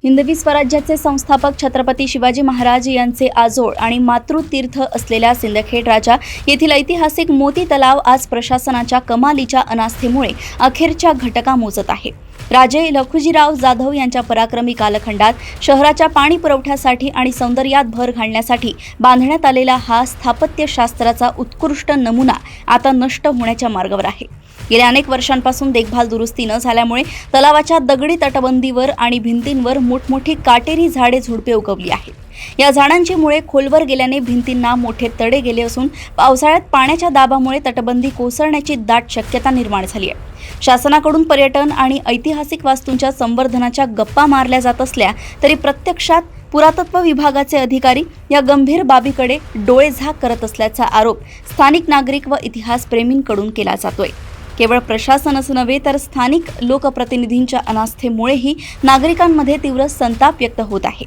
हिंदवी स्वराज्याचे संस्थापक छत्रपती शिवाजी महाराज यांचे आजोळ आणि मातृतीर्थ असलेल्या सिंदखेड राजा येथील ऐतिहासिक मोती तलाव आज प्रशासनाच्या कमालीच्या अनास्थेमुळे अखेरच्या घटका मोजत आहे। राजे लखुजीराव जाधव यांच्या पराक्रमी कालखंडात शहराच्या पाणी पुरवठ्यासाठी आणि सौंदर्यात भर घालण्यासाठी बांधण्यात आलेला हा स्थापत्यशास्त्राचा उत्कृष्ट नमुना आता नष्ट होण्याच्या मार्गावर आहे। गेल्या अनेक वर्षांपासून देखभाल दुरुस्ती न झाल्यामुळे तलावाच्या दगडी तटबंदीवर आणि भिंतींवर मोठमोठी काटेरी झाडे झुडपे उगवली आहेत। या झाडांची मुळे खोलवर गेल्याने भिंतींना मोठे तडे गेले असून पावसाळ्यात पाण्याच्या दाबामुळे तटबंदी कोसळण्याची दाट शक्यता निर्माण झाली आहे। शासनाकडून पर्यटन आणि ऐतिहासिक वास्तूंच्या संवर्धनाच्या गप्पा मारल्या जात असल्या तरी प्रत्यक्षात पुरातत्व विभागाचे अधिकारी या गंभीर बाबीकडे डोळेझाक करत असल्याचा आरोप स्थानिक नागरिक व इतिहासप्रेमींकडून केला जातोय। केवळ प्रशासनच नव्हे तर स्थानिक लोकप्रतिनिधींच्या अनास्थेमुळेही नागरिकांमध्ये तीव्र संताप व्यक्त होत आहे।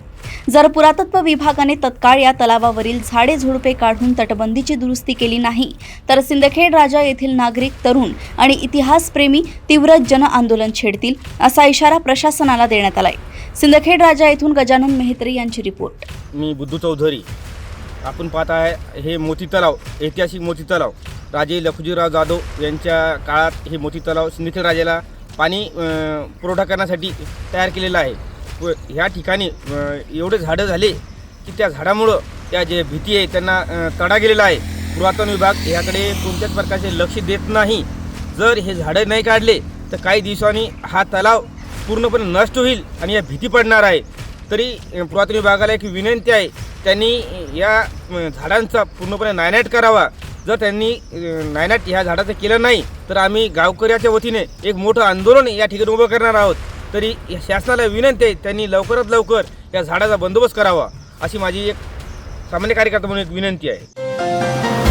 जर पुरातत्व विभागाने तत्काळ या तलावावरील झाडे झुडपे काढून तटबंदीची दुरुस्ती केली नाही तर सिंदखेड राजा येथील नागरिक, तरुण आणि इतिहासप्रेमी तीव्र जन आंदोलन छेडतील असा इशारा प्रशासनाला देण्यात आलाय। सिंदखेड राजा येथून गजानन मेहत्री यांची रिपोर्ट। मी बुद्धू चौधरी। आपण पाहत आहे हे मोती तलाव, ऐतिहासिक मोती तलाव राजे लखुजीराव जाधव यांच्या काळात हे मोती तलाव सिंदखेड राजाला पाणी पुरवठा करण्यासाठी तयार केलेला आहे। व ह्या ठिकाणी एवढे झाडं झाले की त्या झाडामुळं त्या जे भीती आहे त्यांना तडा गेलेला आहे। पुरातन विभाग याकडे कोणत्याच प्रकारचे लक्ष देत नाही। जर हे झाडं नाही काढले तर काही दिवसांनी हा तलाव पूर्णपणे नष्ट होईल आणि या भीती पडणार आहे। तरी पुरातन विभागाला एक विनंती आहे, त्यांनी या झाडांचा पूर्णपणे नायनाट करावा। जर त्यांनी नायनाट ह्या झाडाचं केलं नाही तर आम्ही गावकऱ्याच्या वतीने एक मोठं आंदोलन या ठिकाणी उभं करणार आहोत। तरी शासनाला विनंती आहे, त्यांनी लवकरात लवकर या झाडाचा बंदोबस्त करावा अशी माझी एक सामान्य कार्यकर्ता म्हणून एक विनंती आहे।